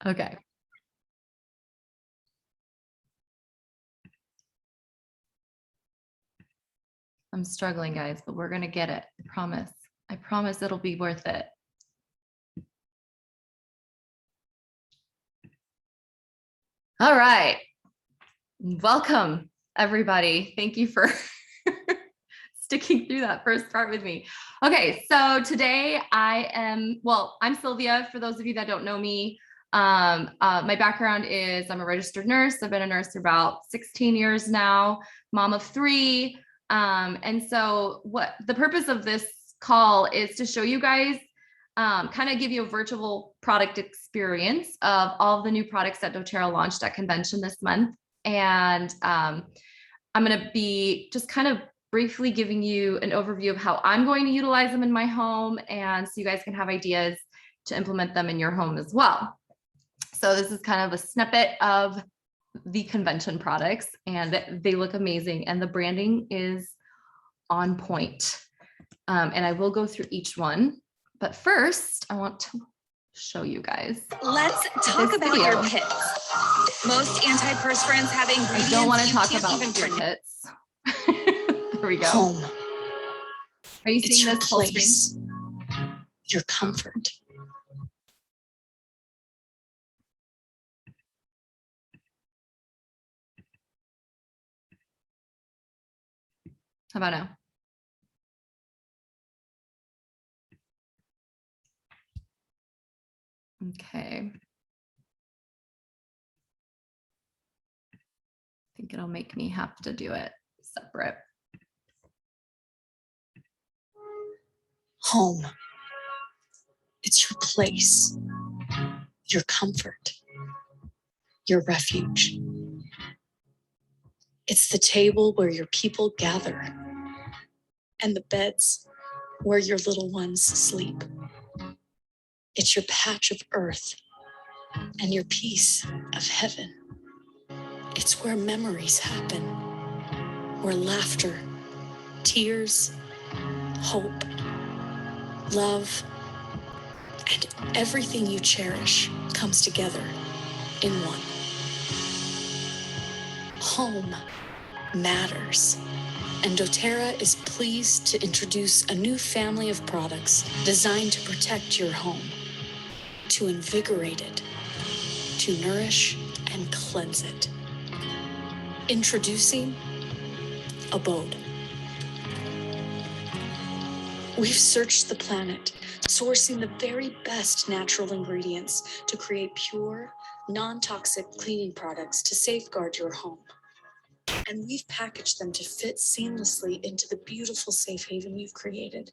Okay. I'm struggling, guys, but we're going to get it. I promise. I promise it'll be worth it. All right. Welcome, everybody. Thank you for sticking through that first part with me. Okay, so today I'm Sylvia, for those of you that don't know me. My background is I'm a registered nurse. I've been a nurse for about 16 years now, mom of 3. And so what the purpose of this call is to show you guys, kind of give you a virtual product experience of all of the new products that doTERRA launched at convention this month. And I'm going to be just kind of briefly giving you an overview of how I'm going to utilize them in my home, and so you guys can have ideas to implement them in your home as well. So this is kind of a snippet of the convention products, and they look amazing, and the branding is on point. And I will go through each one, but first I want to show you guys. Let's talk about your pits. Most antiperspirants have ingredients. I don't want to talk about your pits. There we go. Home. Are you seeing It's this full place. screen? Your comfort. How about now? Okay. I think it'll make me have to do it separate. Home. It's your place, your comfort, your refuge. It's the table where your people gather and the beds where your little ones sleep. It's your patch of earth and your piece of heaven. It's where memories happen, where laughter, tears, hope, love, and everything you cherish comes together in one. Home matters, and doTERRA is pleased to introduce a new family of products designed to protect your home, to invigorate it, to nourish and cleanse it. Introducing Abode. We've searched the planet, sourcing the very best natural ingredients to create pure, non-toxic cleaning products to safeguard your home. And we've packaged them to fit seamlessly into the beautiful safe haven you've created,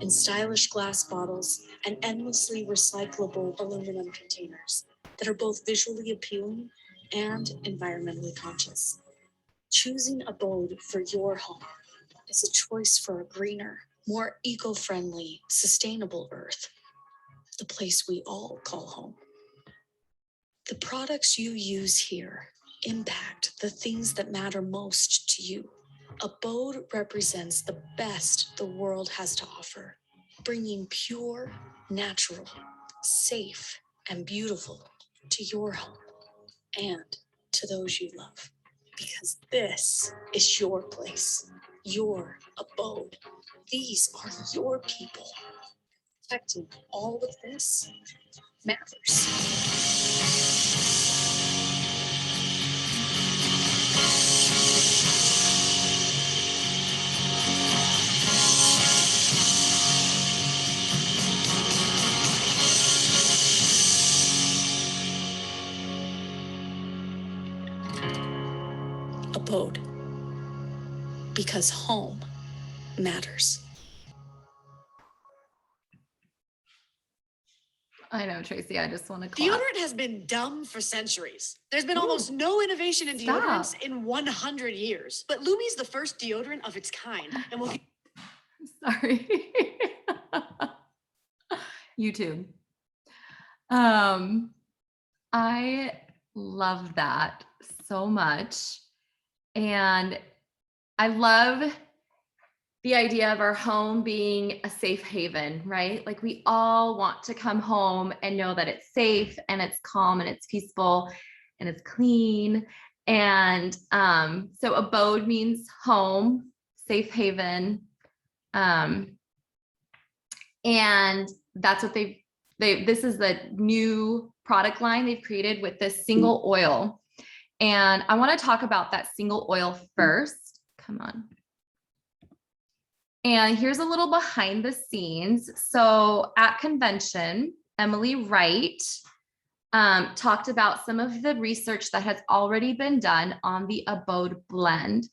in stylish glass bottles and endlessly recyclable aluminum containers that are both visually appealing and environmentally conscious. Choosing Abode for your home is a choice for a greener, more eco-friendly, sustainable earth, the place we all call home. The products you use here impact the things that matter most to you. Abode represents the best the world has to offer, bringing pure, natural, safe, and beautiful to your home and to those you love. Because this is your place, your abode. These are your people. Protecting all of this matters. Abode. Because home matters. I know, Tracy, I just want to clap. Deodorant has been dumb for centuries. There's been almost no innovation in deodorants in 100 years. But Lumi's the first deodorant of its kind. And will Sorry. YouTube. I love that so much. And I love the idea of our home being a safe haven, right? Like we all want to come home and know that it's safe and it's calm and it's peaceful and it's clean. And so abode means home, safe haven. And that's what this is the new product line they've created with this single oil. And I want to talk about that single oil first. Come on. And here's a little behind the scenes. So at convention, Emily Wright talked about some of the research that has already been done on the abode blend.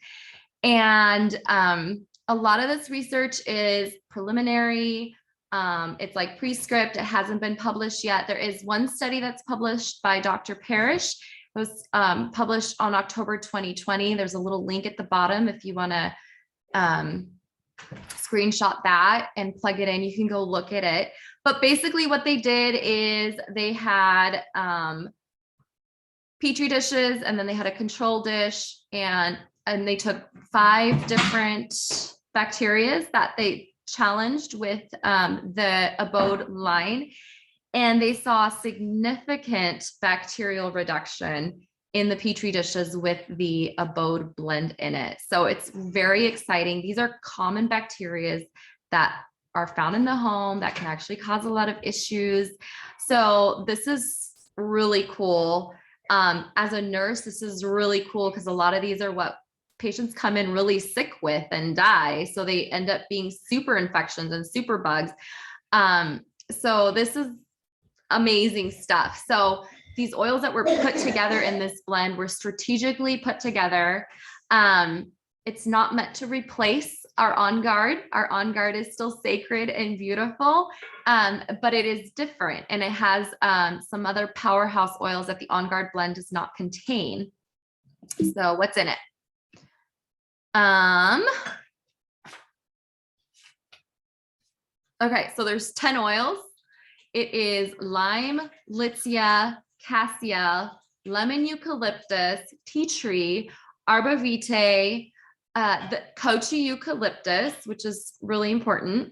And a lot of this research is preliminary. It's like prescript. It hasn't been published yet. There is one study that's published by Dr. Parrish. It was published on October 2020. There's a little link at the bottom if you want to screenshot that and plug it in. You can go look at it. But basically what they did is they had Petri dishes, and then they had a control dish, and they took 5 different bacterias that they challenged with the abode line, and they saw significant bacterial reduction in the Petri dishes with the abode blend in it. So it's very exciting. These are common bacteria that are found in the home that can actually cause a lot of issues. So this is really cool. As a nurse, this is really cool because a lot of these are what patients come in really sick with and die. So they end up being super infections and super bugs. So this is amazing stuff. So these oils that were put together in this blend were strategically put together. It's not meant to replace our On Guard. Our On Guard is still sacred and beautiful, but it is different, and it has some other powerhouse oils that the On Guard blend does not contain. So what's in it? Okay, so there's 10 oils. It is lime, litsea, cassia, lemon eucalyptus, tea tree, arbor vitae, the kochi eucalyptus, which is really important,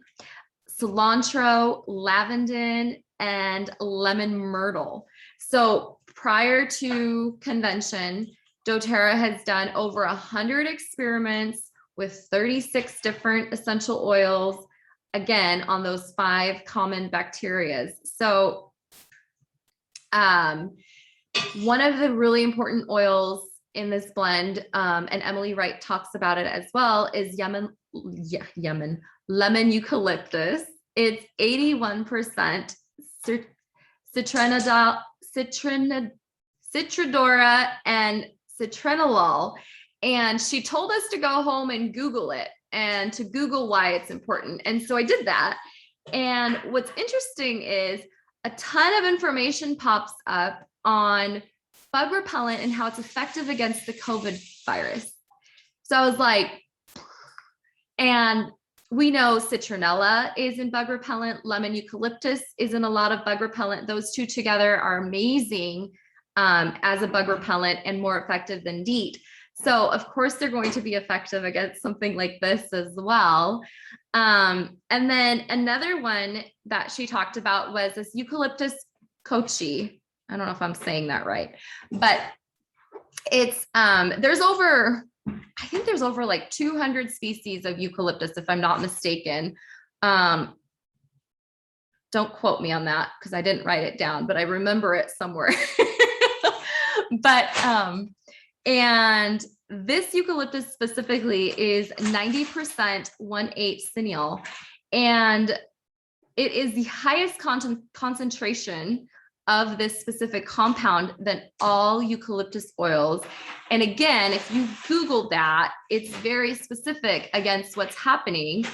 cilantro, lavandin, and lemon myrtle. So prior to convention, doTERRA has done over 100 experiments with 36 different essential oils, again, on those 5 common bacterias. So one of the really important oils in this blend, and Emily Wright talks about it as well, is lemon eucalyptus. It's 81% citradora and citronellol. And she told us to go home and Google it and to Google why it's important. And so I did that. And what's interesting is a ton of information pops up on bug repellent and how it's effective against the COVID virus. So I was like, and we know citronella is in bug repellent, lemon eucalyptus is in a lot of bug repellent. Those two together are amazing as a bug repellent and more effective than DEET. So of course they're going to be effective against something like this as well. And then another one that she talked about was this eucalyptus kochi. I don't know if I'm saying that right, but it's, there's over, I think there's over like 200 species of eucalyptus, if I'm not mistaken. Don't quote me on that because I didn't write it down, but I remember it somewhere. But, and this eucalyptus specifically is 90% 1,8 cineal, and it is the highest concentration of this specific compound than all eucalyptus oils. And again, if you Google that, it's very specific against what's happening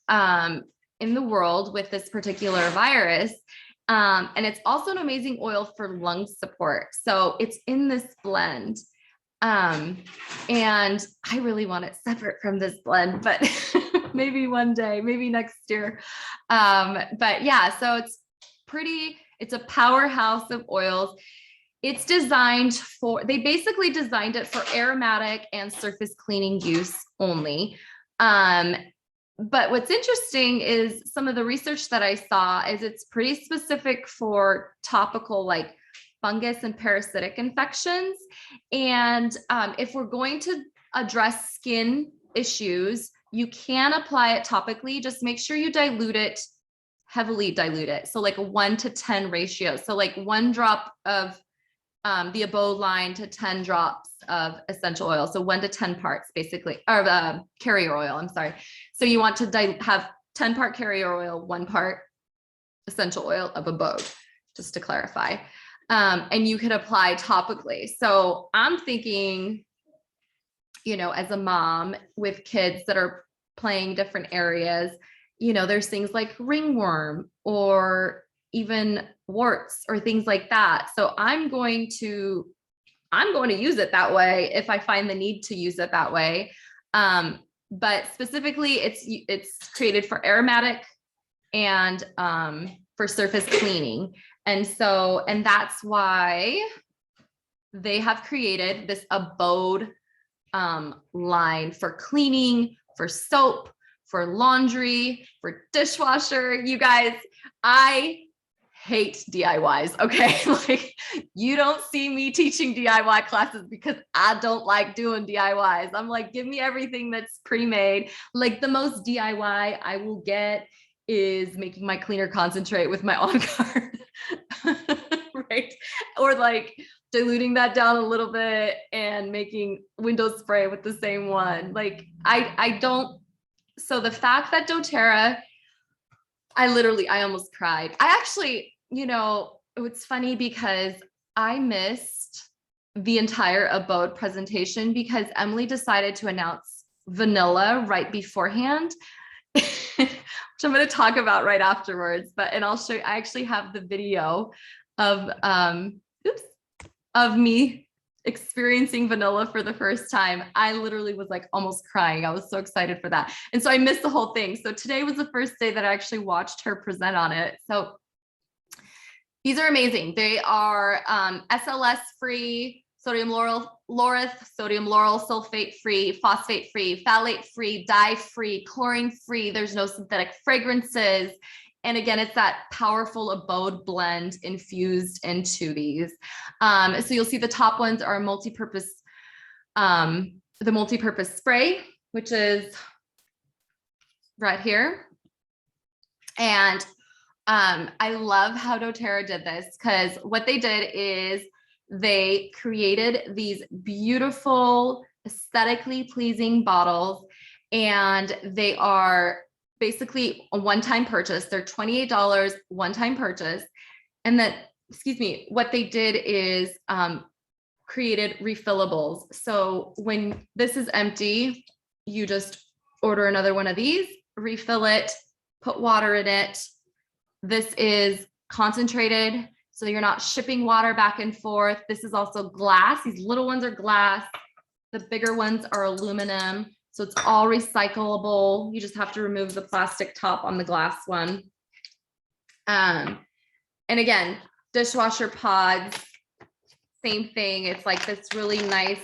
in the world with this particular virus. And it's also an amazing oil for lung support. So it's in this blend. And I really want it separate from this blend, but maybe one day, maybe next year. But yeah, so it's a powerhouse of oils. It's designed for, they basically designed it for aromatic and surface cleaning use only. but what's interesting is some of the research that I saw is it's pretty specific for topical like fungus and parasitic infections. And if we're going to address skin issues, you can apply it topically. Just make sure you dilute it, heavily dilute it. So like a 1-to-10 ratio. So like 1 drop of the abode line to 10 drops of essential oil. So 1 to 10 parts basically, or carrier oil, I'm sorry. So you want to have 10 part carrier oil, 1 part essential oil of abode, just to clarify. And you could apply topically. So I'm thinking, you know, as a mom with kids that are playing different areas, you know, there's things like ringworm or even warts or things like that. So I'm going to use it that way if I find the need to use it that way. But specifically it's created for aromatic and for surface cleaning. And that's why they have created this abode line for cleaning, for soap, for laundry, for dishwasher. You guys, I hate DIYs. Okay. Like you don't see me teaching DIY classes because I don't like doing DIYs. I'm like, give me everything that's pre-made. Like the most DIY I will get is making my cleaner concentrate with my On Guard. Right. Or like diluting that down a little bit and making window spray with the same one. Like I don't. So the fact that doTERRA, I almost cried. I actually, you know, it's funny because I missed the entire abode presentation because Emily decided to announce vanilla right beforehand, which I'm going to talk about right afterwards. And I'll show you, I actually have the video of, of me experiencing vanilla for the first time. I literally was like almost crying. I was so excited for that. And so I missed the whole thing. So today was the first day that I actually watched her present on it. So these are amazing. They are SLS free, sodium lauryl sulfate free, phosphate free, phthalate free, dye free, chlorine free. There's no synthetic fragrances. And again, it's that powerful abode blend infused into these. So you'll see the top ones are multi-purpose, the multi-purpose spray, which is right here. And I love how doTERRA did this because what they did is they created these beautiful, aesthetically pleasing bottles, and they are basically a one-time purchase. They're $28 one-time purchase. And then, excuse me, what they did is created refillables. So when this is empty, you just order another one of these, refill it, put water in it. This is concentrated, so you're not shipping water back and forth. This is also glass. These little ones are glass. The bigger ones are aluminum. So it's all recyclable. You just have to remove the plastic top on the glass one. And again, dishwasher pods, same thing. It's like this really nice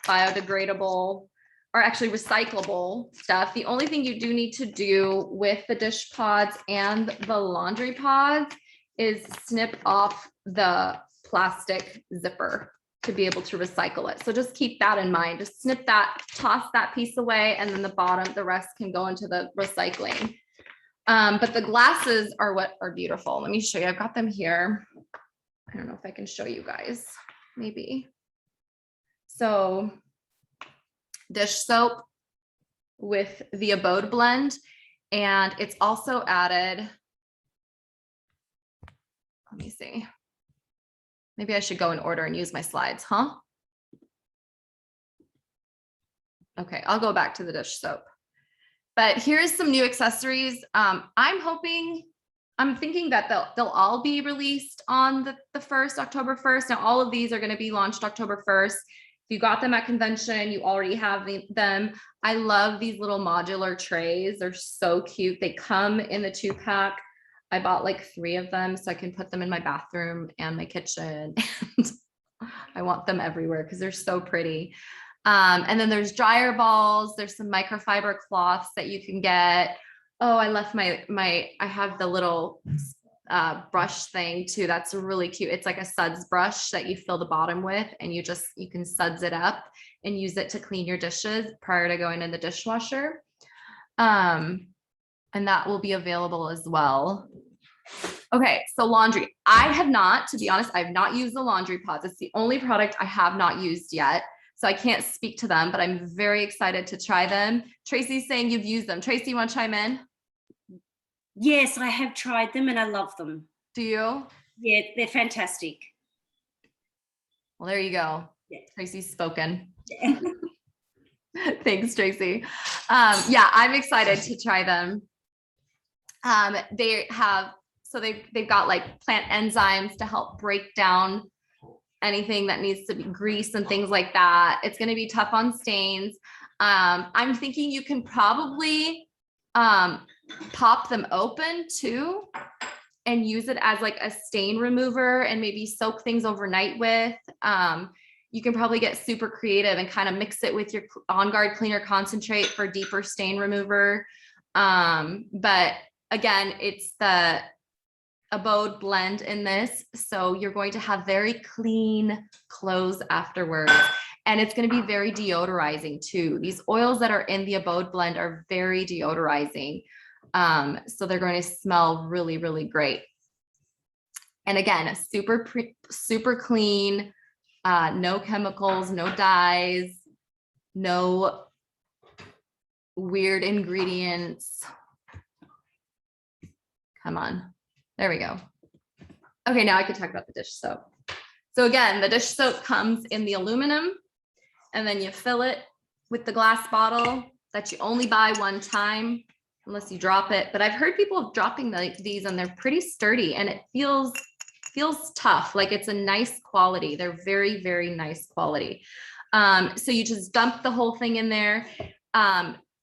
biodegradable, or actually recyclable stuff. The only thing you do need to do with the dish pods and the laundry pods is snip off the plastic zipper to be able to recycle it. So just keep that in mind. Just snip that, toss that piece away, and then the bottom, the rest can go into the recycling. But the glasses are what are beautiful. Let me show you. I've got them here. I don't know if I can show you guys, maybe. So dish soap with the abode blend, and it's also added, let me see, maybe I should go in order and use my slides, huh? Okay, I'll go back to the dish soap. But here's some new accessories. I'm thinking that they'll all be released on the 1st, October 1st. Now all of these are going to be launched October 1st. If you got them at convention, you already have them. I love these little modular trays. They're so cute. They come in the 2-pack. I bought like 3 of them so I can put them in my bathroom and my kitchen. And I want them everywhere because they're so pretty. And then there's dryer balls. There's some microfiber cloths that you can get. Oh, I left I have the little brush thing too. That's really cute. It's like a suds brush that you fill the bottom with, and you can suds it up and use it to clean your dishes prior to going in the dishwasher. And that will be available as well. Okay, so laundry. To be honest, I've not used the laundry pods. It's the only product I have not used yet. So I can't speak to them, but I'm very excited to try them. Tracy's saying you've used them. Tracy, you want to chime in? Yes, I have tried them and I love them. Do you? Yeah, they're fantastic. Well, there you go. Yeah. Tracy's spoken. Thanks, Tracy. Yeah, I'm excited to try them. They've got like plant enzymes to help break down anything that needs to be grease and things like that. It's going to be tough on stains. I'm thinking you can probably pop them open too and use it as like a stain remover and maybe soak things overnight with. You can probably get super creative and kind of mix it with your On Guard cleaner concentrate for deeper stain remover. But again, it's the abode blend in this, so you're going to have very clean clothes afterwards, and it's going to be very deodorizing too. These oils that are in the abode blend are very deodorizing, so they're going to smell really, really great. And again, super clean, no chemicals, no dyes, no weird ingredients. Come on. There we go. Okay, now I can talk about the dish soap. So again, the dish soap comes in the aluminum, and then you fill it with the glass bottle that you only buy one time unless you drop it. But I've heard people dropping these and they're pretty sturdy, and it feels tough. Like it's a nice quality. They're very, very nice quality. So you just dump the whole thing in there.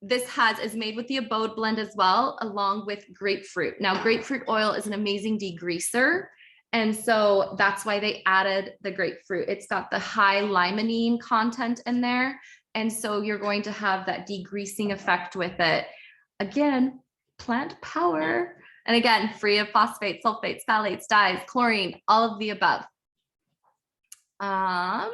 This is made with the abode blend as well, along with grapefruit. Now, grapefruit oil is an amazing degreaser. And so that's why they added the grapefruit. It's got the high limonene content in there. And so you're going to have that degreasing effect with it. Again, plant power. And again, free of phosphates, sulfates, phthalates, dyes, chlorine, all of the above. I'm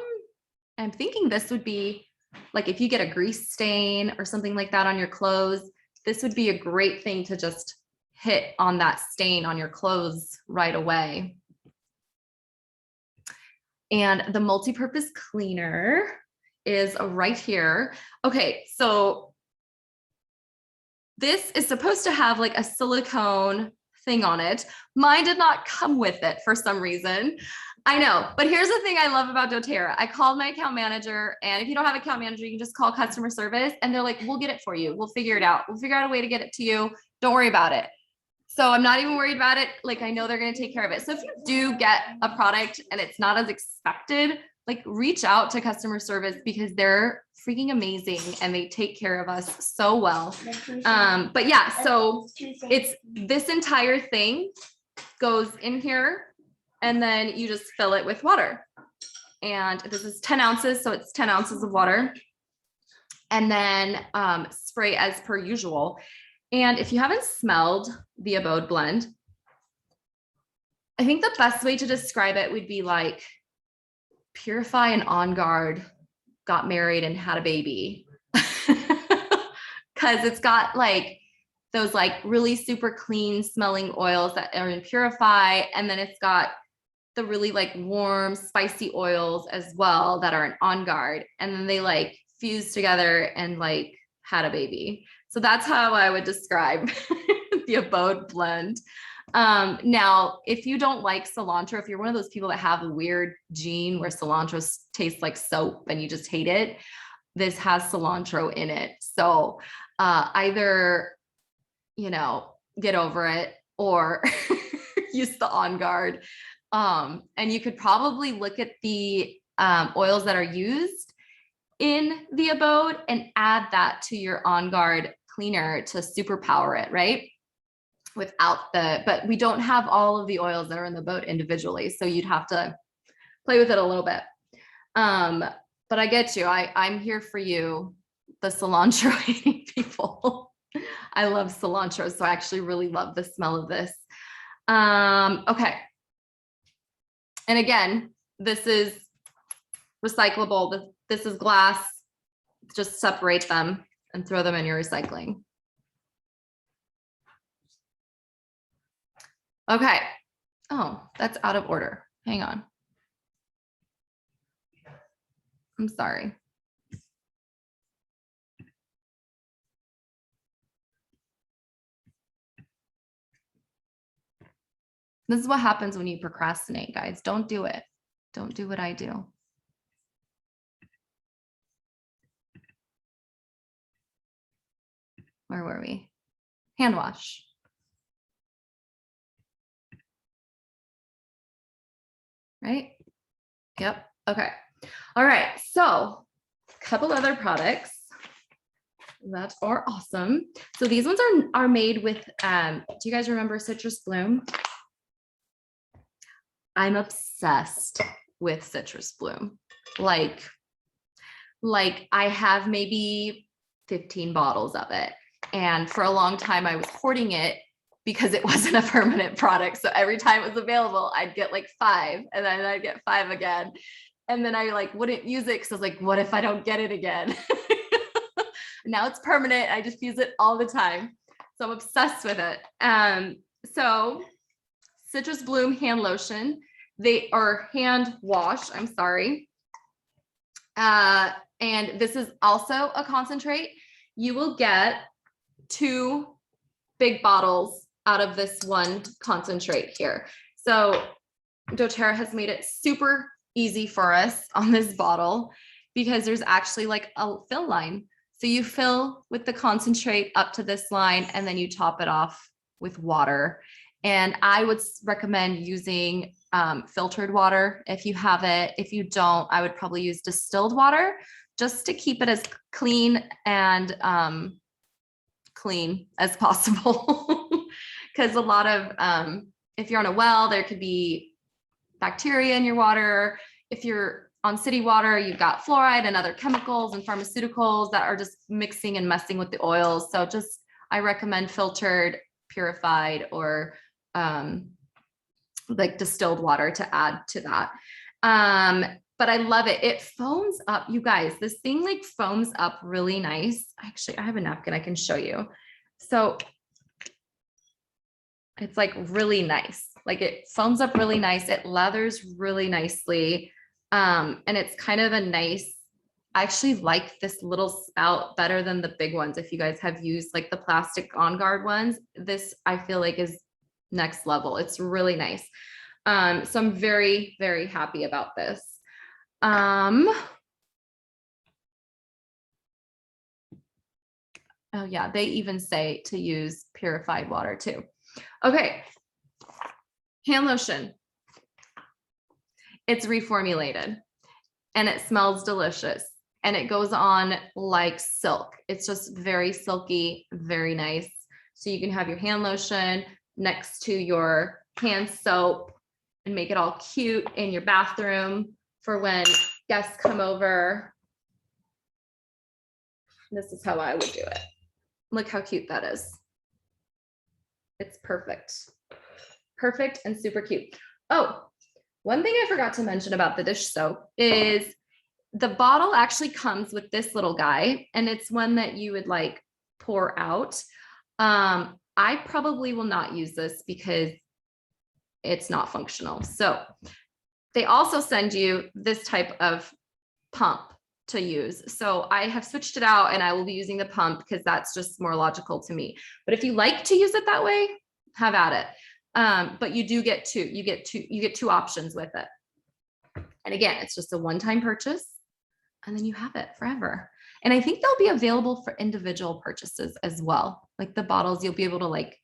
thinking this would be like if you get a grease stain or something like that on your clothes, this would be a great thing to just hit on that stain on your clothes right away. And the multi-purpose cleaner is right here. Okay, so this is supposed to have like a silicone thing on it. Mine did not come with it for some reason. I know, but here's the thing I love about doTERRA. I called my account manager, and if you don't have an account manager, you can just call customer service, and they're like, we'll get it for you. We'll figure it out. We'll figure out a way to get it to you. Don't worry about it. So I'm not even worried about it. Like, I know they're going to take care of it. So if you do get a product and it's not as expected, like reach out to customer service because they're freaking amazing and they take care of us so well. But yeah, so it's this entire thing goes in here, and then you just fill it with water. And this is 10 ounces, so it's 10 ounces of water. And then spray as per usual. And if you haven't smelled the abode blend, I think the best way to describe it would be like Purify and On Guard got married and had a baby. Because it's got like those like really super clean smelling oils that are in Purify, and then it's got the really like warm, spicy oils as well that are in On Guard. And then they like fused together and like had a baby. So that's how I would describe the abode blend. Now, if you don't like cilantro, if you're one of those people that have a weird gene where cilantro tastes like soap and you just hate it, this has cilantro in it. So either, get over it or use the On Guard. And you could probably look at the oils that are used in the abode and add that to your On Guard cleaner to superpower it, right? But we don't have all of the oils that are in the boat individually. So you'd have to play with it a little bit. But but I get you. I'm here for you, the cilantro eating people. I love cilantro, so I actually really love the smell of this. Okay. And again, this is recyclable. This is glass. Just separate them and throw them in your recycling. Okay. Oh, that's out of order. Hang on. I'm sorry. This is what happens when you procrastinate, guys. Don't do it. Don't do what I do. Where were we? Hand wash. Right? Yep. Okay. All right. So a couple other products that are awesome. So these ones are made with, do you guys remember Citrus Bloom? I'm obsessed with Citrus Bloom. Like I have maybe 15 bottles of it. And for a long time I was hoarding it because it wasn't a permanent product. So every time it was available, I'd get like 5 and then I'd get 5 again. And then I like wouldn't use it because I was like, what if I don't get it again? Now it's permanent. I just use it all the time. So I'm obsessed with it. So Citrus Bloom hand lotion, they are hand wash, I'm sorry. And this is also a concentrate. You will get 2 big bottles out of this one concentrate here. So doTERRA has made it super easy for us on this bottle because there's actually like a fill line. So you fill with the concentrate up to this line and then you top it off with water. And I would recommend using filtered water if you have it. If you don't, I would probably use distilled water just to keep it as clean and clean as possible. Because a lot of, if you're on a well, there could be bacteria in your water. If you're on city water, you've got fluoride and other chemicals and pharmaceuticals that are just mixing and messing with the oils. So just, I recommend filtered, purified, or like distilled water to add to that. But I love it. It foams up, you guys. This thing like foams up really nice. Actually, I have a napkin I can show you. So it's like really nice. Like it foams up really nice. It lathers really nicely. And it's kind of a nice, I actually like this little spout better than the big ones. If you guys have used like the plastic On Guard ones, this I feel like is next level. It's really nice. So I'm very, very happy about this. Oh yeah, they even say to use purified water too. Okay, hand lotion. It's reformulated and it smells delicious and it goes on like silk. It's just very silky, very nice. So you can have your hand lotion next to your hand soap and make it all cute in your bathroom for when guests come over. This is how I would do it. Look how cute that is. It's perfect. Perfect and super cute. Oh, one thing I forgot to mention about the dish soap is the bottle actually comes with this little guy, and it's one that you would like pour out. I probably will not use this because it's not functional. So they also send you this type of pump to use. So I have switched it out and I will be using the pump because that's just more logical to me. But if you like to use it that way, have at it. But you do get you get two options with it. And again, it's just a one-time purchase and then you have it forever. And I think they'll be available for individual purchases as well. Like the bottles, you'll be able to like,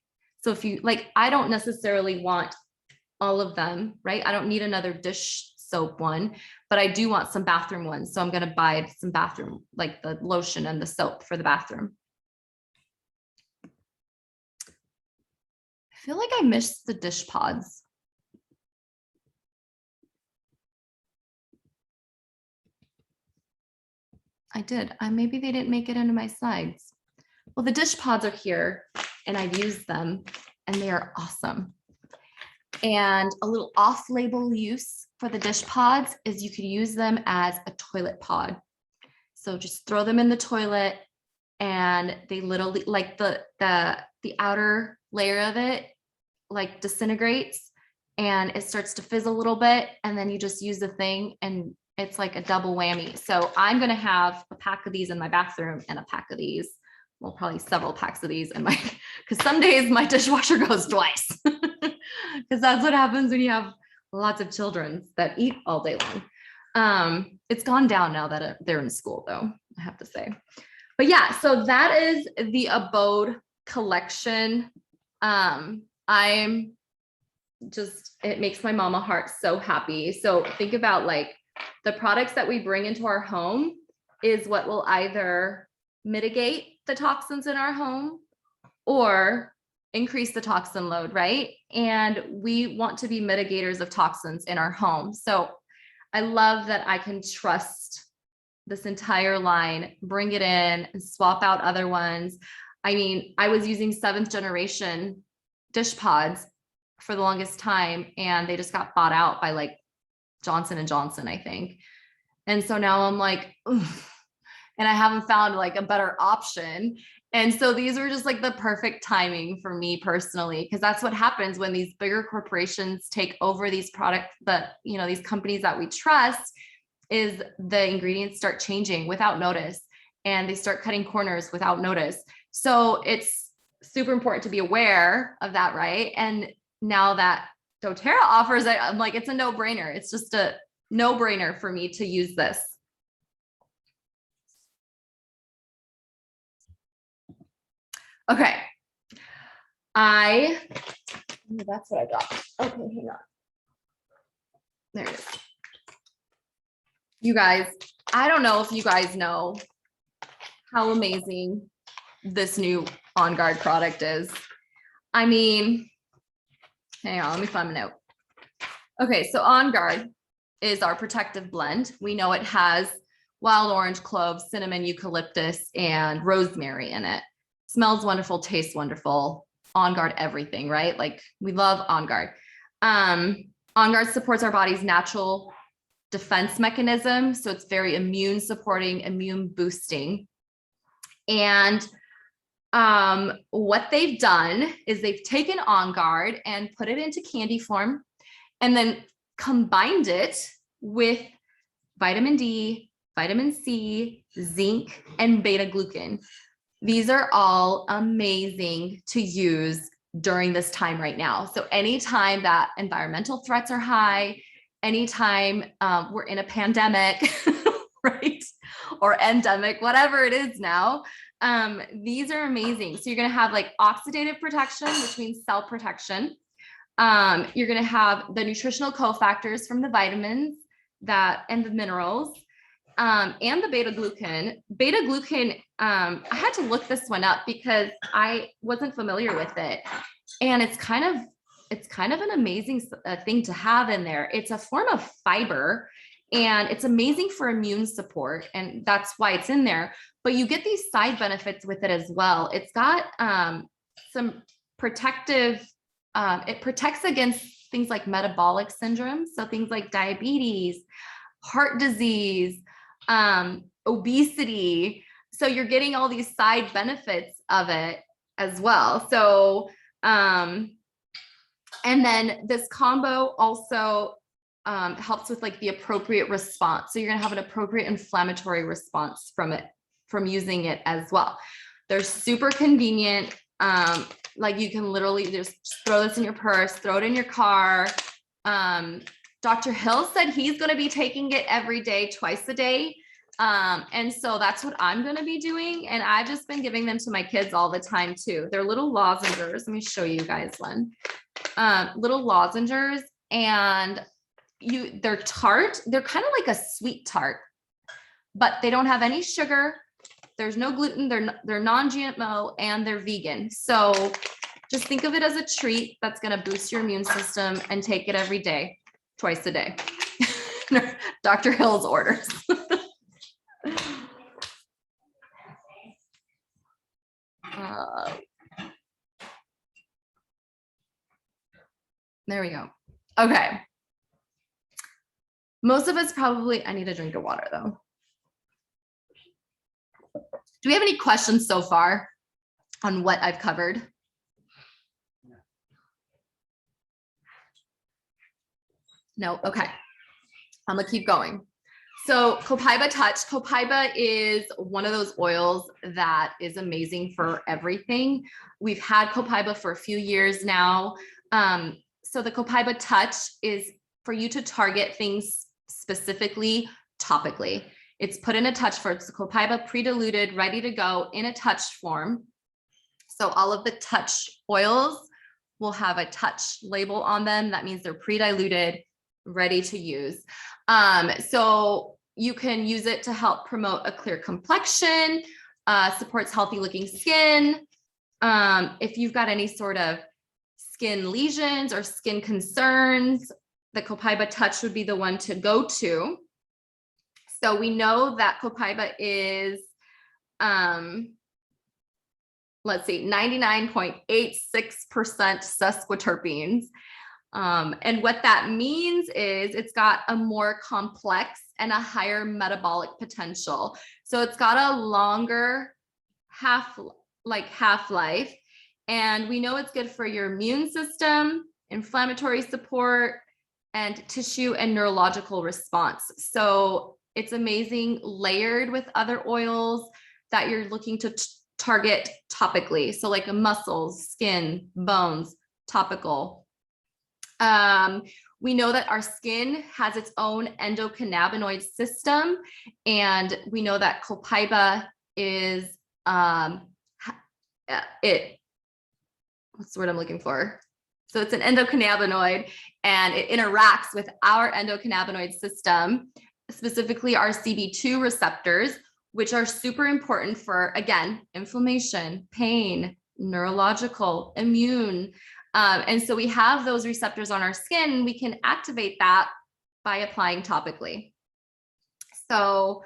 so if you like, I don't necessarily want all of them, right? I don't need another dish soap one, but I do want some bathroom ones. So I'm going to buy some bathroom, like the lotion and the soap for the bathroom. I feel like I missed the dish pods. I did. Maybe they didn't make it into my slides. Well, the dish pods are here and I've used them and they are awesome. And a little off-label use for the dish pods is you could use them as a toilet pod. So just throw them in the toilet and they literally, like the outer layer of it like disintegrates and it starts to fizz a little bit. And then you just use the thing and it's like a double whammy. So I'm going to have a pack of these in my bathroom and a pack of these. Well, probably several packs of these in my, because some days my dishwasher goes twice. Because that's what happens when you have lots of children that eat all day long. It's gone down now that they're in school though, I have to say. But yeah, so that is the Abode collection. I'm just, it makes my mama heart so happy. So think about like the products that we bring into our home is what will either mitigate the toxins in our home or increase the toxin load, right? And we want to be mitigators of toxins in our home. So I love that I can trust this entire line, bring it in and swap out other ones. I mean, I was using 7th generation dish pods for the longest time and they just got bought out by like Johnson & Johnson, I think. And so now I'm like, oof, and I haven't found like a better option. And so these were just like the perfect timing for me personally, because that's what happens when these bigger corporations take over these products, these companies that we trust, is the ingredients start changing without notice and they start cutting corners without notice. So it's super important to be aware of that, right? And now that doTERRA offers it, I'm like, it's a no-brainer. It's just a no-brainer for me to use this. Okay. That's what I got. Okay, hang on. There it is. You guys, I don't know if you guys know how amazing this new On Guard product is. I mean, hang on, let me find my note. Okay, so On Guard is our protective blend. We know it has wild orange, cloves, cinnamon, eucalyptus, and rosemary in it. Smells wonderful, tastes wonderful. On Guard everything, right? Like we love On Guard. On Guard supports our body's natural defense mechanism. So it's very immune supporting, immune boosting. And what they've done is they've taken On Guard and put it into candy form and then combined it with vitamin D, vitamin C, zinc, and beta glucan. These are all amazing to use during this time right now. So anytime that environmental threats are high, anytime we're in a pandemic, right? Or endemic, whatever it is now, these are amazing. So you're going to have like oxidative protection, which means cell protection. You're going to have the nutritional cofactors from the vitamins and the minerals, and the beta glucan. Beta glucan, I had to look this one up because I wasn't familiar with it. And it's kind of an amazing thing to have in there. It's a form of fiber and it's amazing for immune support. And that's why it's in there. But you get these side benefits with it as well. It's got some protective, it protects against things like metabolic syndrome. So things like diabetes, heart disease, obesity. So you're getting all these side benefits of it as well. So, and then this combo also helps with like the appropriate response. So you're gonna have an appropriate inflammatory response from using it as well. They're super convenient. Like you can literally just throw this in your purse, throw it in your car. Dr. Hill said he's gonna be taking it every day, twice a day. And so that's what I'm going to be doing. And I've just been giving them to my kids all the time too. They're little lozenges. Let me show you guys one. Little lozenges, and they're tart. They're kind of like a sweet tart, but they don't have any sugar. There's no gluten. They're non-GMO and they're vegan. So just think of it as a treat that's going to boost your immune system, and take it every day, twice a day. Dr. Hill's orders. There we go. Okay. Most of us probably, I need a drink of water though. Do we have any questions so far on what I've covered? No, okay. I'm gonna keep going. So Copaiba Touch, Copaiba is one of those oils that is amazing for everything. We've had Copaiba for a few years now. So the Copaiba Touch is for you to target things specifically topically. It's put in a touch for it's Copaiba pre-diluted, ready to go in a touch form. So all of the touch oils will have a touch label on them. That means they're pre-diluted, ready to use. So you can use it to help promote a clear complexion, supports healthy looking skin. If you've got any sort of skin lesions or skin concerns, the Copaiba Touch would be the one to go to. So we know that Copaiba is, let's see, 99.86% sesquiterpenes. And what that means is it's got a more complex and a higher metabolic potential. So it's got a longer half-life. And we know it's good for your immune system, inflammatory support, and tissue and neurological response. So it's amazing layered with other oils that you're looking to target topically. So like muscles, skin, bones, topical. We know that our skin has its own endocannabinoid system, and we know that Copaiba is what's the word I'm looking for? So it's an endocannabinoid, and it interacts with our endocannabinoid system, specifically our CB2 receptors, which are super important for, again, inflammation, pain, neurological, immune. And so we have those receptors on our skin. We can activate that by applying topically. So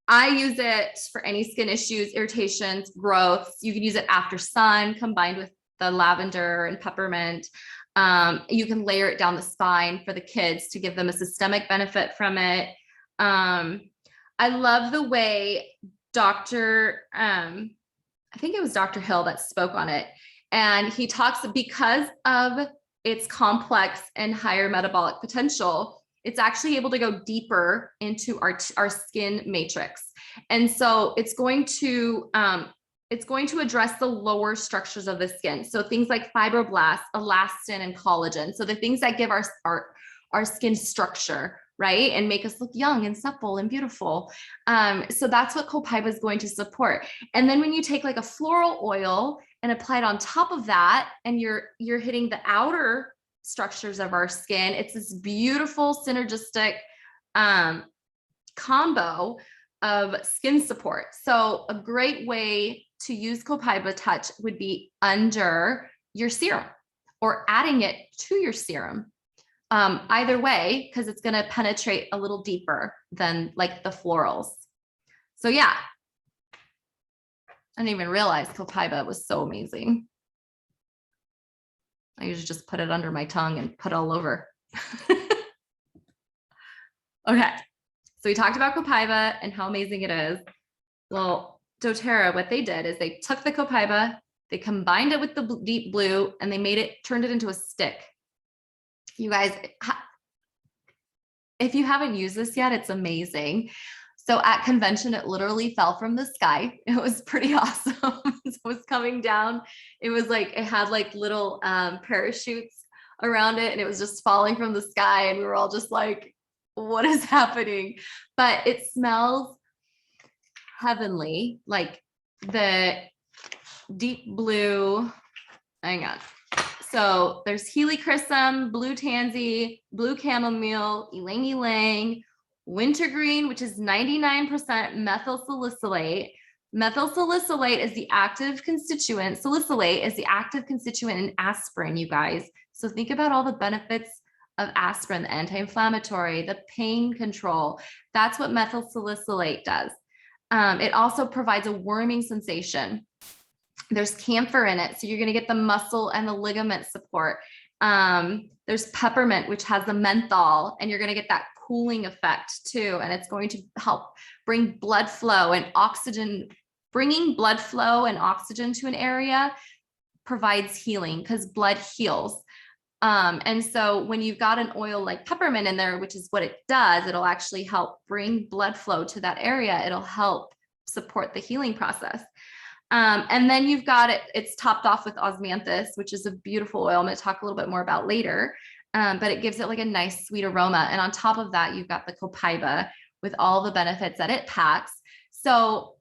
I use it for any skin issues, irritations, growths. You can use it after sun combined with the lavender and peppermint. You can layer it down the spine for the kids to give them a systemic benefit from it. I love the way I think it was Dr. Hill that spoke on it. And he talks because of its complex and higher metabolic potential, it's actually able to go deeper into our skin matrix. And so it's going to address the lower structures of the skin. So things like fibroblasts, elastin, and collagen. So the things that give our skin structure, right? And make us look young and supple and beautiful. So that's what Copaiba is going to support. And then when you take like a floral oil and apply it on top of that, and you're hitting the outer structures of our skin, it's this beautiful synergistic combo of skin support. So a great way to use Copaiba Touch would be under your serum or adding it to your serum. Either way, because it's going to penetrate a little deeper than like the florals. So yeah, I didn't even realize Copaiba was so amazing. I usually just put it under my tongue and put it all over. Okay, so we talked about Copaiba and how amazing it is. Well, doTERRA, what they did is they took the Copaiba, they combined it with the deep blue, and they turned it into a stick. You guys, if you haven't used this yet, it's amazing. So at convention, it literally fell from the sky. It was pretty awesome. It was coming down. It was like, it had like little parachutes around it, and it was just falling from the sky. And we were all just like, what is happening? But it smells heavenly, like the deep blue, hang on. So there's helichrysum, blue tansy, blue chamomile, ylang ylang, wintergreen, which is 99% methyl salicylate. Methyl salicylate is the active constituent. Salicylate is the active constituent in aspirin, you guys. So think about all the benefits of aspirin, the anti-inflammatory, the pain control. That's what methyl salicylate does. It also provides a warming sensation. There's camphor in it, so you're going to get the muscle and the ligament support. There's peppermint, which has the menthol, and you're going to get that cooling effect too. And it's going to help bring blood flow and oxygen. Bringing blood flow and oxygen to an area provides healing because blood heals. And so when you've got an oil like peppermint in there, which is what it does, it'll actually help bring blood flow to that area. It'll help support the healing process. And then you've got it, it's topped off with osmanthus, which is a beautiful oil I'm going to talk a little bit more about later. But it gives it like a nice sweet aroma. And on top of that, you've got the copaiba with all the benefits that it packs. So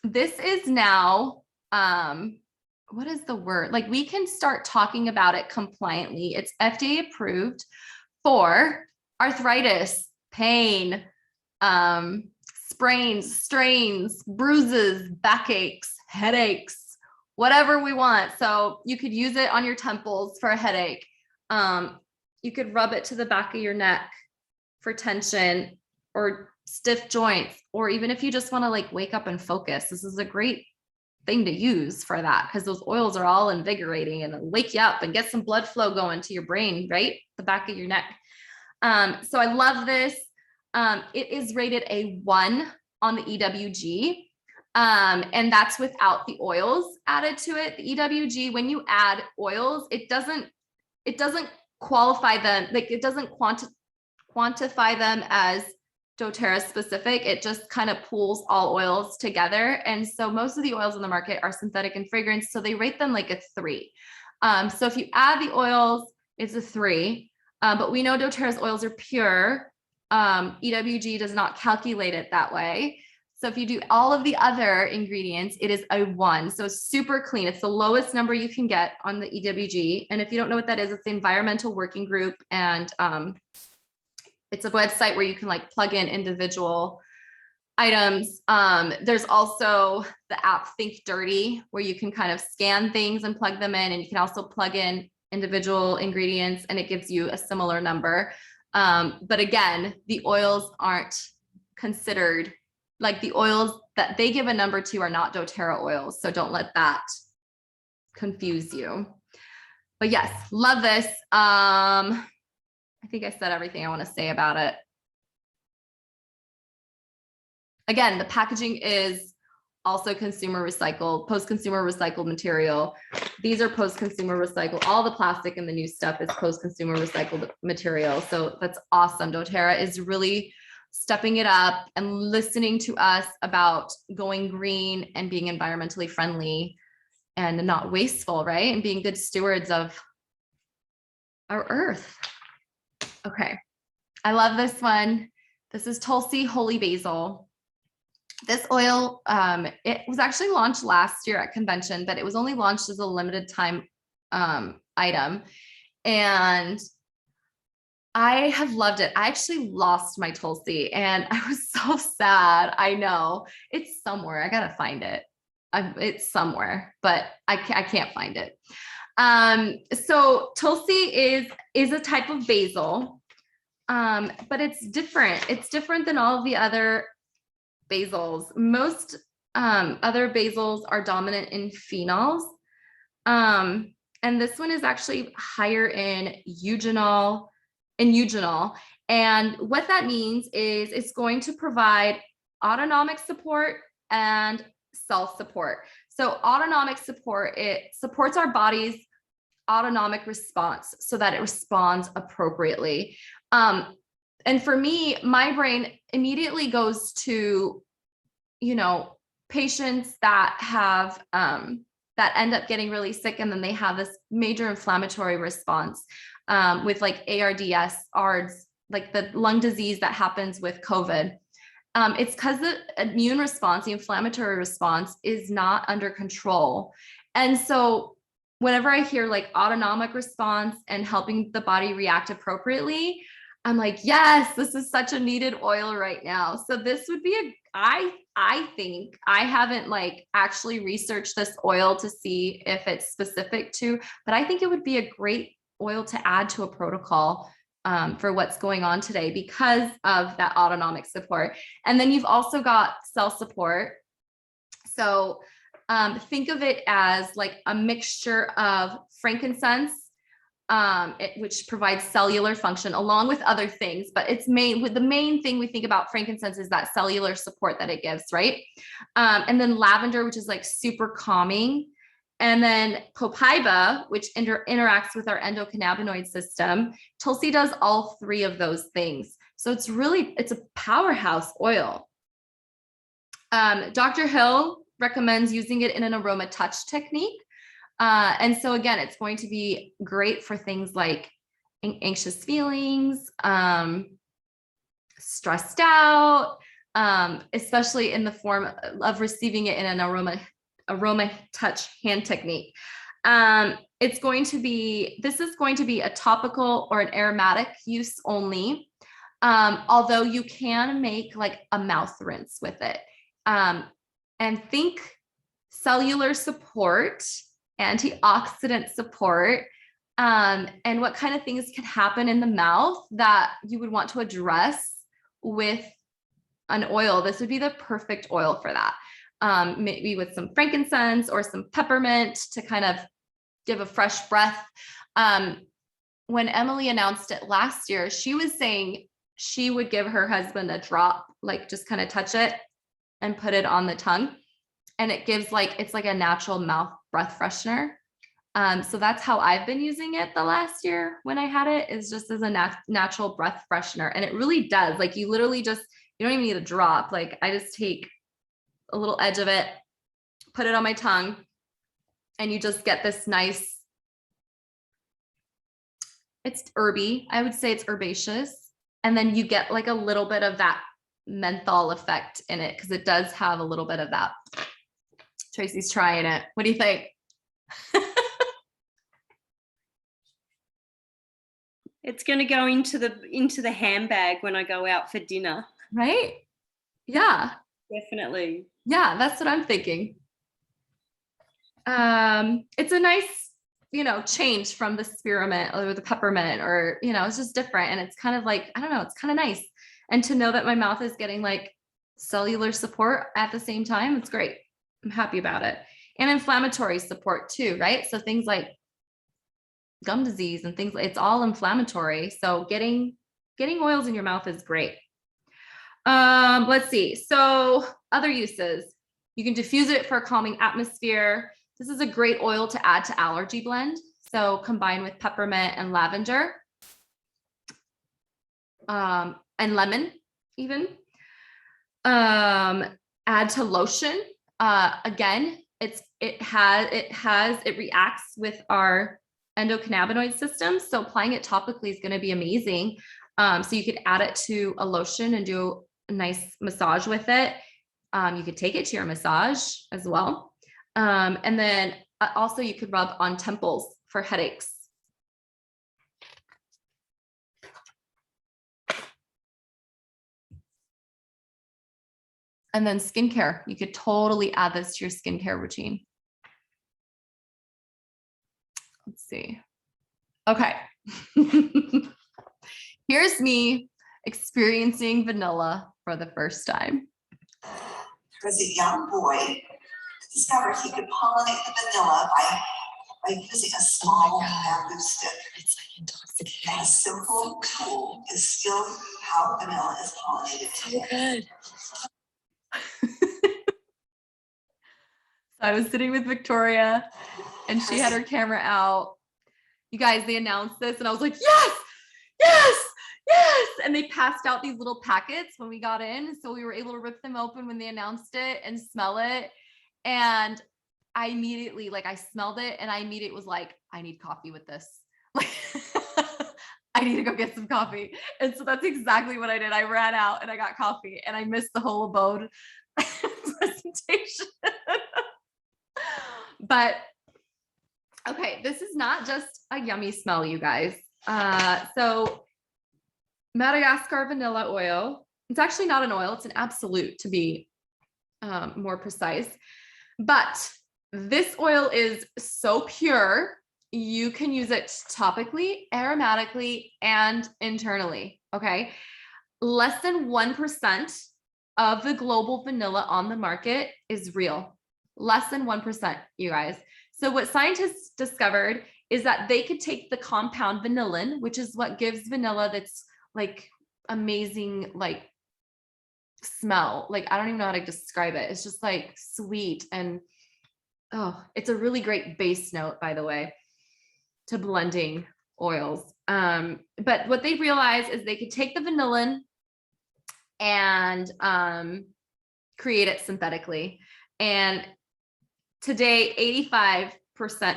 this is now, what is the word? Like we can start talking about it compliantly. It's FDA approved for arthritis, pain, sprains, strains, bruises, backaches, headaches, whatever we want. So you could use it on your temples for a headache. You could rub it to the back of your neck for tension or stiff joints, or even if you just want to like wake up and focus, this is a great thing to use for that because those oils are all invigorating and wake you up and get some blood flow going to your brain, right? The back of your neck. So I love this. It is rated a 1 on the EWG. And that's without the oils added to it. The EWG, when you add oils, it doesn't qualify them, like it doesn't quantify them as doTERRA specific. It just kind of pools all oils together. And so most of the oils in the market are synthetic and fragrance. So they rate them like a 3. So if you add the oils, it's a 3. But we know doTERRA's oils are pure. EWG does not calculate it that way. So if you do all of the other ingredients, it is a 1. So it's super clean. It's the lowest number you can get on the EWG. And if you don't know what that is, it's the Environmental Working Group. And it's a website where you can like plug in individual items. There's also the app Think Dirty, where you can kind of scan things and plug them in. And you can also plug in individual ingredients and it gives you a similar number. But again, the oils aren't considered, like the oils that they give a number to are not doTERRA oils. So don't let that confuse you. But yes, love this. I think I said everything I want to say about it. Again, the packaging is also consumer recycled, post-consumer recycled material. These are post-consumer recycled. All the plastic in the new stuff is post-consumer recycled material. So that's awesome. doTERRA is really stepping it up and listening to us about going green and being environmentally friendly and not wasteful, right? And being good stewards of our earth. Okay, I love this one. This is Tulsi Holy Basil. This oil, it was actually launched last year at convention, but it was only launched as a limited time item. And I have loved it. I actually lost my Tulsi and I was so sad. I know it's somewhere. I gotta find it. It's somewhere, but I can't find it. So Tulsi is a type of basil, but it's different. It's different than all of the other basils. Most other basils are dominant in phenols. And this one is actually higher in eugenol. And what that means is it's going to provide autonomic support and cell support. So autonomic support, it supports our body's autonomic response so that it responds appropriately. And for me, my brain immediately goes to, patients that have, that end up getting really sick and then they have this major inflammatory response with like ARDS, ARDS, like the lung disease that happens with COVID. It's because the immune response, the inflammatory response is not under control. And so whenever I hear like autonomic response and helping the body react appropriately, I'm like, yes, this is such a needed oil right now. So this would be I think I haven't like actually researched this oil to see if it's specific to, but I think it would be a great oil to add to a protocol for what's going on today because of that autonomic support. And then you've also got cell support. So Think of it as like a mixture of frankincense, which provides cellular function along with other things, but it's the main thing we think about frankincense is that cellular support that it gives, right? And then lavender, which is like super calming. And then copaiba, which interacts with our endocannabinoid system. Tulsi does all three of those things. So it's a powerhouse oil. Dr. Hill recommends using it in an aroma touch technique. And so again, it's going to be great for things like anxious feelings, stressed out, especially in the form of receiving it in an aroma touch hand technique. This is going to be a topical or an aromatic use only. Although you can make like a mouth rinse with it. And think cellular support, antioxidant support, and what kind of things can happen in the mouth that you would want to address with an oil. This would be the perfect oil for that. Maybe with some frankincense or some peppermint to kind of give a fresh breath. When Emily announced it last year, she was saying she would give her husband a drop, like just kind of touch it and put it on the tongue. And it gives it's like a natural mouth breath freshener. So that's how I've been using it the last year when I had it, is just as a natural breath freshener. And it really does, like you literally just, you don't even need a drop. Like I just take a little edge of it, put it on my tongue, and you just get this nice, it's herby. I would say it's herbaceous. And then you get like a little bit of that menthol effect in it because it does have a little bit of that. Tracy's trying it. What do you think? It's going to go into the handbag when I go out for dinner. Right? Yeah. Definitely. Yeah, that's what I'm thinking. It's a nice, change from the spearmint or the peppermint, or, it's just different. And it's kind of like, I don't know, it's kind of nice. And to know that my mouth is getting like cellular support at the same time, it's great. I'm happy about it. And inflammatory support too, right? So things like gum disease and things, it's all inflammatory. So getting oils in your mouth is great. Let's see. So other uses, you can diffuse it for a calming atmosphere. This is a great oil to add to allergy blend. So combine with peppermint and lavender, and lemon even. Add to lotion. Again, it reacts with our endocannabinoid system. So applying it topically is going to be amazing. So you could add it to a lotion and do a nice massage with it. You could take it to your massage as well. And then also you could rub on temples for headaches. And then skincare, you could totally add this to your skincare routine. Let's see. Okay. Here's me experiencing vanilla for the first time. As a young boy, discovered he could pollinate the vanilla by using a small bamboo stick. It's like intoxicating. And a simple tool is still how vanilla is pollinated So good. So I was sitting with Victoria and she had her camera out. You guys, they announced this and I was like, yes, yes, yes. And they passed out these little packets when we got in. So we were able to rip them open when they announced it and smell it. And I immediately, I smelled it and I immediately was like, I need coffee with this. Like, I need to go get some coffee. And so that's exactly what I did. I ran out and I got coffee and I missed the whole abode presentation. But okay, this is not just a yummy smell, you guys. So Madagascar vanilla oil, it's actually not an oil, it's an absolute to be more precise. But this oil is so pure, you can use it topically, aromatically, and internally, okay? Less than 1% of the global vanilla on the market is real. less than 1%, you guys. So what scientists discovered is that they could take the compound vanillin, which is what gives vanilla that's like amazing, like smell. Like, I don't even know how to describe it. It's just like sweet. And oh, it's a really great base note, by the way, to blending oils. But what they realized is they could take the vanillin and create it synthetically. And today, 85%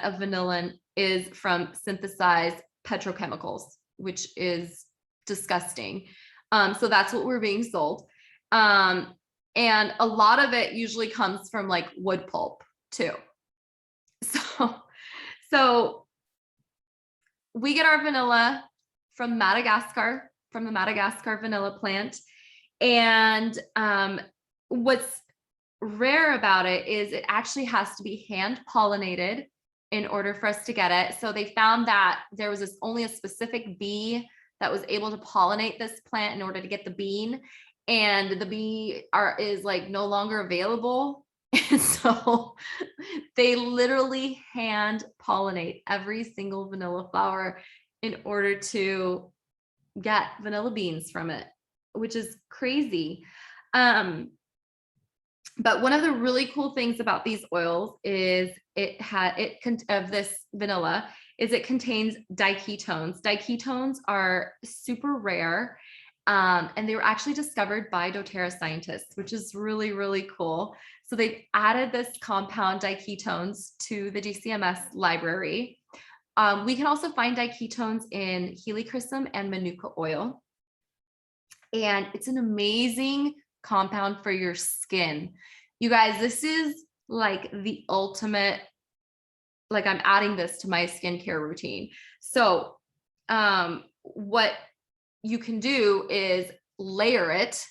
of vanillin is from synthesized petrochemicals, which is disgusting. So that's what we're being sold. And a lot of it usually comes from like wood pulp too. So we get our vanilla from Madagascar, from the Madagascar vanilla plant. And what's rare about it is it actually has to be hand pollinated in order for us to get it. So they found that there was only a specific bee that was able to pollinate this plant in order to get the bean, and the bee is like no longer available. And so they literally hand pollinate every single vanilla flower in order to get vanilla beans from it, which is crazy. But one of the really cool things about these oils is this vanilla is it contains diketones. Diketones are super rare, and they were actually discovered by doTERRA scientists, which is really, really cool. So they've added this compound diketones to the GCMS library. We can also find diketones in helichrysum and manuka oil. And it's an amazing compound for your skin. You guys, this is like the ultimate, like I'm adding this to my skincare routine. So what you can do is layer it,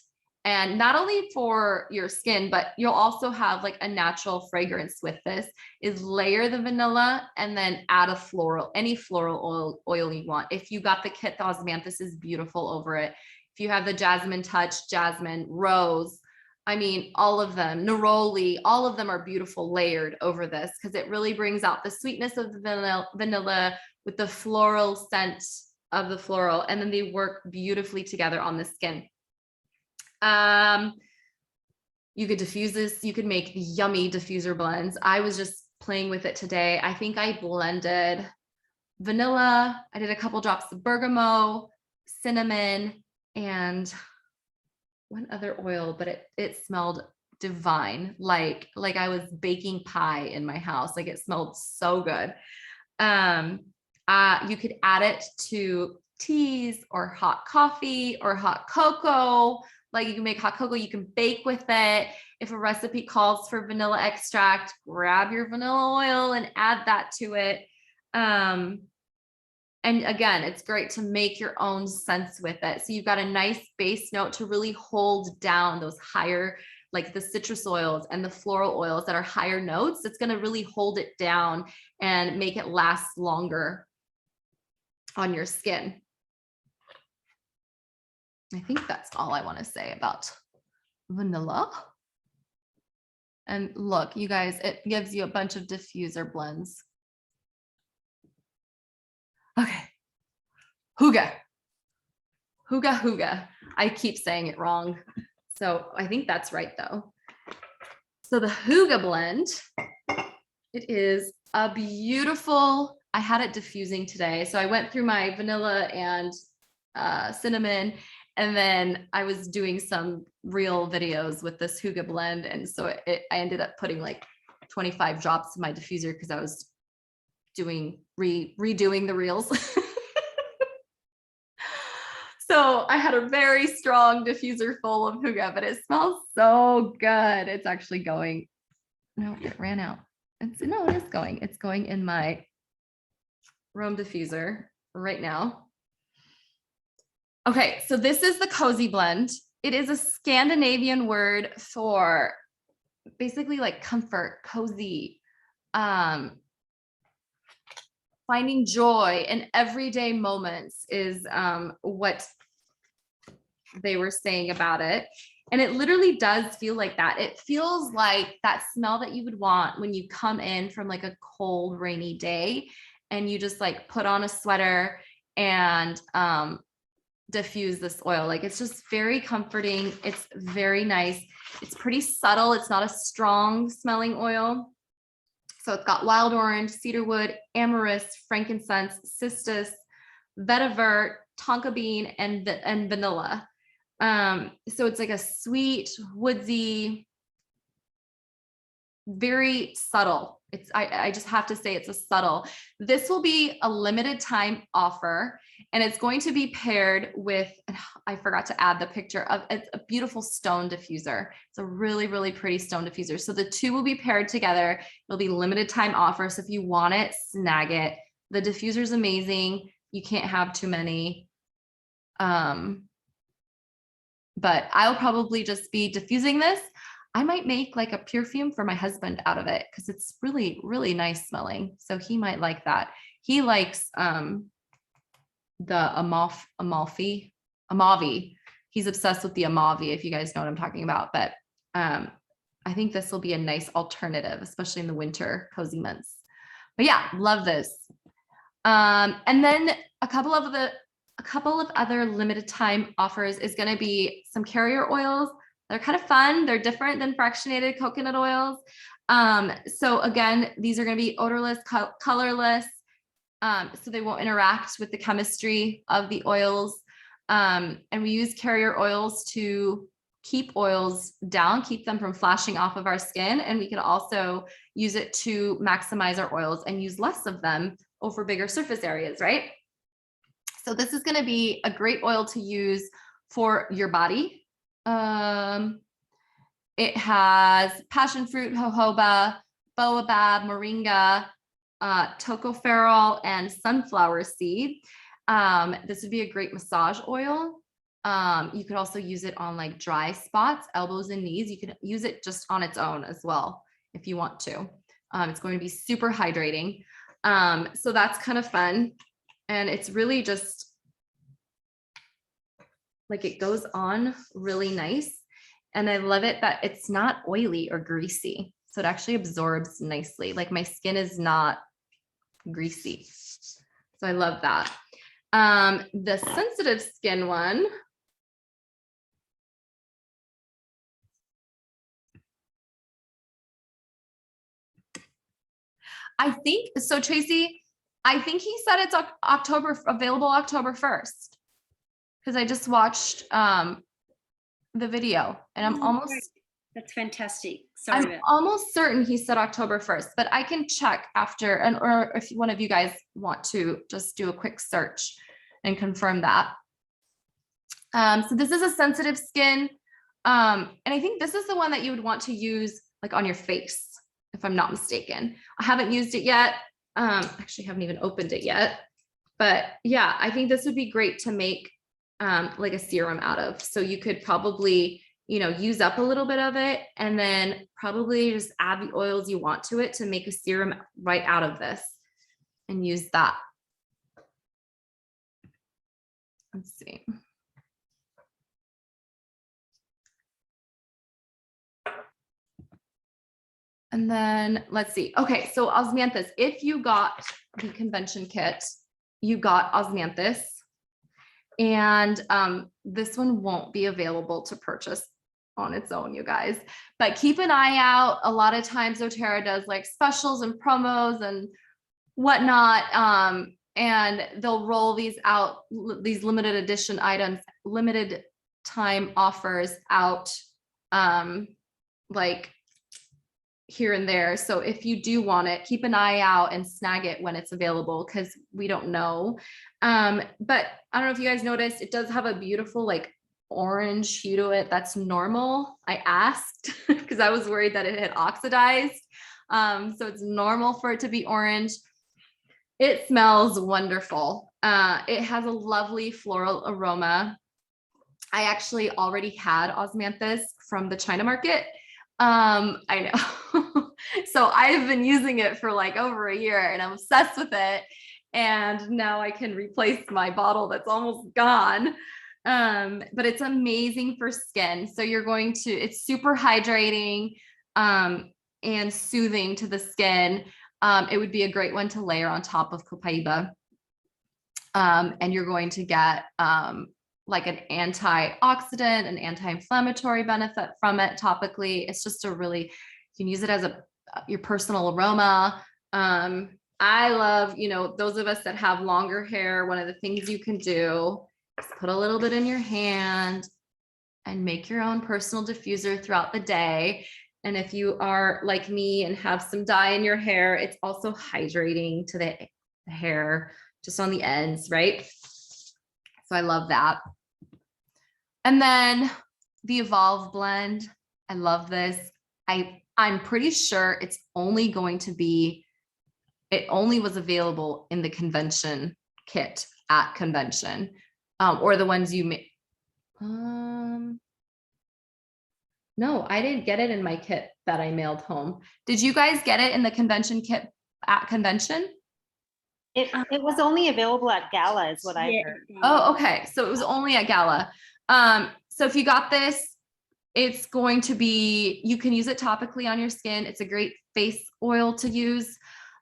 and not only for your skin, but you'll also have like a natural fragrance with this, is layer the vanilla and then add any floral oil you want. If you got the kit, the osmanthus is beautiful over it. If you have the jasmine touch, jasmine, rose, I mean, all of them, neroli, all of them are beautiful layered over this, because it really brings out the sweetness of the vanilla with the floral scent of the floral, and then they work beautifully together on the skin. You could diffuse this. You could make yummy diffuser blends. I was just playing with it today. I think I blended vanilla. I did a couple drops of bergamot, cinnamon, and one other oil, but it smelled divine. Like I was baking pie in my house. Like, it smelled so good. You could add it to teas or hot coffee or hot cocoa. Like, you can make hot cocoa, you can bake with it. If a recipe calls for vanilla extract, grab your vanilla oil and add that to it. And again, it's great to make your own scents with it. So you've got a nice base note to really hold down those higher, like the citrus oils and the floral oils that are higher notes. It's going to really hold it down and make it last longer on your skin. I think that's all I want to say about vanilla. And look, you guys, it gives you a bunch of diffuser blends. Okay. Hygge. I keep saying it wrong. So I think that's right though. So the Hygge blend, it is a beautiful, I had it diffusing today. So I went through my vanilla and cinnamon, and then I was doing some real videos with this Hygge blend. And so I ended up putting like 25 drops in my diffuser because I was redoing the reels. So I had a very strong diffuser full of Hygge, but it smells so good. It's actually going, no, it ran out. No, it is going. It's going in my Rome diffuser right now. Okay, so this is the cozy blend. It is a Scandinavian word for basically like comfort, cozy, finding joy in everyday moments is what they were saying about it. And it literally does feel like that. It feels like that smell that you would want when you come in from like a cold, rainy day and you just like put on a sweater and diffuse this oil. Like it's just very comforting. It's very nice. It's pretty subtle. It's not a strong smelling oil. So it's got wild orange, cedarwood, amyris, frankincense, cistus, vetiver, tonka bean, and vanilla. So it's like a sweet, woodsy, very subtle. I just have to say it's a subtle. This will be a limited time offer, and it's going to be paired with, I forgot to add the picture of, it's a beautiful stone diffuser. It's a really, really pretty stone diffuser. So the two will be paired together. It'll be limited time offer. So if you want it, snag it. The diffuser is amazing. You can't have too many. But I'll probably just be diffusing this. I might make like a perfume for my husband out of it because it's really, really nice smelling. So he might like that. He likes the Amalfi. He's obsessed with the Amalfi, if you guys know what I'm talking about. But I think this will be a nice alternative, especially in the winter cozy months. But yeah, love this. And then a couple of other limited time offers is going to be some carrier oils. They're kind of fun. They're different than fractionated coconut oils. So again, these are going to be odorless, colorless. So they won't interact with the chemistry of the oils. And we use carrier oils to keep oils down, keep them from flashing off of our skin. And we can also use it to maximize our oils and use less of them over bigger surface areas, right? So this is going to be a great oil to use for your body. It has passion fruit, jojoba, baobab, moringa, tocopherol, and sunflower seed. This would be a great massage oil. You could also use it on like dry spots, elbows and knees. You could use it just on its own as well if you want to. It's going to be super hydrating. So that's kind of fun. And it's really just like it goes on really nice. And I love it that it's not oily or greasy. So it actually absorbs nicely. Like my skin is not greasy. So I love that. The sensitive skin one. I think, so Tracy, I think he said it's available October 1st. Because I just watched the video and I'm almost. That's fantastic. Sorry. I'm almost certain he said October 1st, but I can check after, or if one of you guys want to just do a quick search and confirm that. So this is a sensitive skin. And I think this is the one that you would want to use like on your face, if I'm not mistaken. I haven't used it yet. Actually haven't even opened it yet, but yeah, I think this would be great to make like a serum out of. So you could probably, use up a little bit of it and then probably just add the oils you want to it to make a serum right out of this and use that. Let's see. And then let's see. Okay, so osmanthus, if you got the convention kit, you got osmanthus. And this one won't be available to purchase on its own, you guys. But keep an eye out. A lot of times doTERRA does like specials and promos and whatnot. And they'll roll these out, these limited edition items, limited time offers out like here and there. So if you do want it, keep an eye out and snag it when it's available because we don't know. But I don't know if you guys noticed, it does have a beautiful like orange hue to it. That's normal. I asked because I was worried that it had oxidized. So it's normal for it to be orange. It smells wonderful. It has a lovely floral aroma. I actually already had osmanthus from the China market. I know. So I've been using it for like over a year and I'm obsessed with it. And now I can replace my bottle that's almost gone. But it's amazing for skin. So you're going to, it's super hydrating and soothing to the skin. It would be a great one to layer on top of copaiba. And you're going to get like an antioxidant, an anti-inflammatory benefit from it topically. It's just a really, you can use it as your personal aroma. I love, those of us that have longer hair, one of the things you can do is put a little bit in your hand and make your own personal diffuser throughout the day. And if you are like me and have some dye in your hair, it's also hydrating to the hair just on the ends, right? So I love that. And then the Evolve blend. I love this. I'm pretty sure it's only going to be, it only was available in the convention kit at convention, or the ones you made. No, I didn't get it in my kit that I mailed home. Did you guys get it in the convention kit at convention? It was only available at Gala is what I heard. Oh, okay. So it was only at Gala. So if you got this, it's going to be, you can use it topically on your skin. It's a great face oil to use.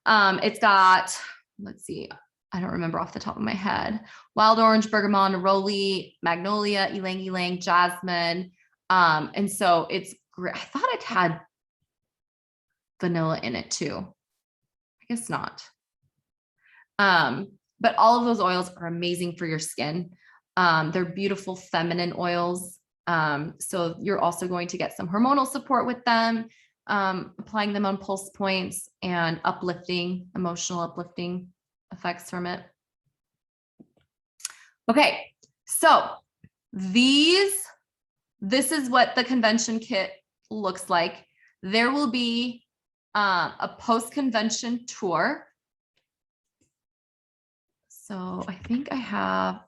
It's got, let's see, I don't remember off the top of my head, wild orange, bergamot, neroli, magnolia, ylang ylang, jasmine. And so it's great. I thought it had vanilla in it too. I guess not. But all of those oils are amazing for your skin. They're beautiful feminine oils. So you're also going to get some hormonal support with them, applying them on pulse points and uplifting, emotional uplifting effects from it. Okay, so this is what the convention kit looks like. There will be a post-convention tour. So I think I have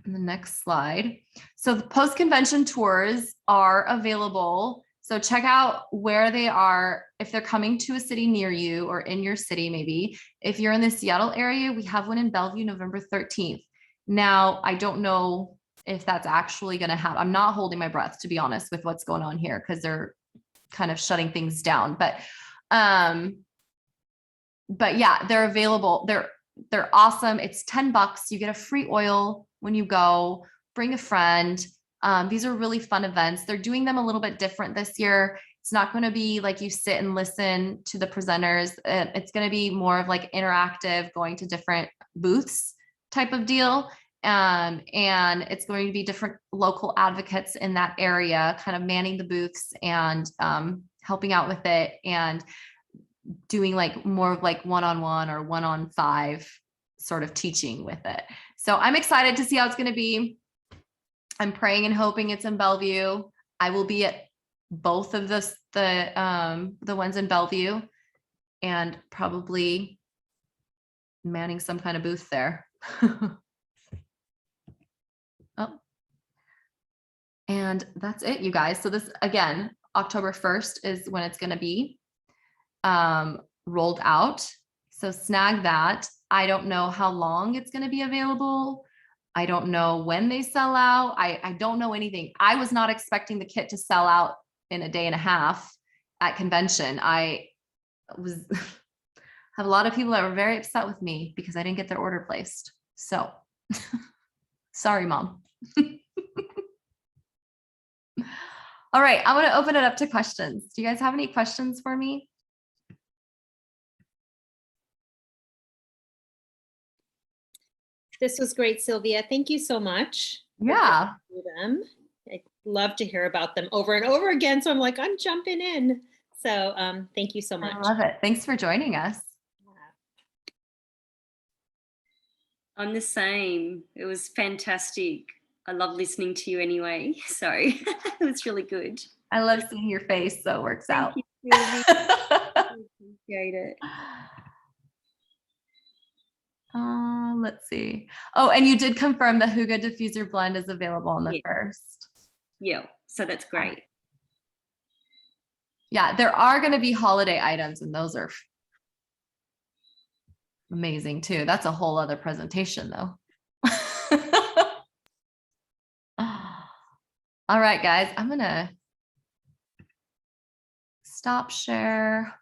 in the next slide. So the post-convention tours are available. So check out where they are, if they're coming to a city near you or in your city, maybe. If you're in the Seattle area, we have one in Bellevue, November 13th. Now, I don't know if that's actually going to happen. I'm not holding my breath, to be honest, with what's going on here, because they're kind of shutting things down. But yeah, they're available. They're awesome. It's $10. You get a free oil when you go. Bring a friend. These are really fun events. They're doing them a little bit different this year. It's not going to be like you sit and listen to the presenters. It's going to be more of like interactive, going to different booths type of deal. And it's going to be different local advocates in that area, kind of manning the booths and helping out with it and doing like more of like one-on-one or 1-on-5 sort of teaching with it. So I'm excited to see how it's going to be. I'm praying and hoping it's in Bellevue. I will be at both of the ones in Bellevue and probably manning some kind of booth there. Oh, and that's it, you guys. So this, again, October 1st is when it's going to be rolled out. So snag that. I don't know how long it's going to be available. I don't know when they sell out. I don't know anything. I was not expecting the kit to sell out in a day and a half at convention. I was have a lot of people that were very upset with me because I didn't get their order placed. So sorry, Mom. All right, I want to open it up to questions. Do you guys have any questions for me? This was great, Sylvia. Thank you so much. Yeah. I'd love to hear about them over and over again. So I'm like, I'm jumping in. So thank you so much. I love it. Thanks for joining us. I'm the same. It was fantastic. I love listening to you anyway. So it was really good. I love seeing your face, so it works out. Thank you, Sylvie. I appreciate it. Let's see. Oh, and you did confirm the Huga diffuser blend is available on the 1st. Yeah, so that's great. Yeah, there are going to be holiday items, and those are amazing too. That's a whole other presentation though. All right, guys, I'm gonna stop share.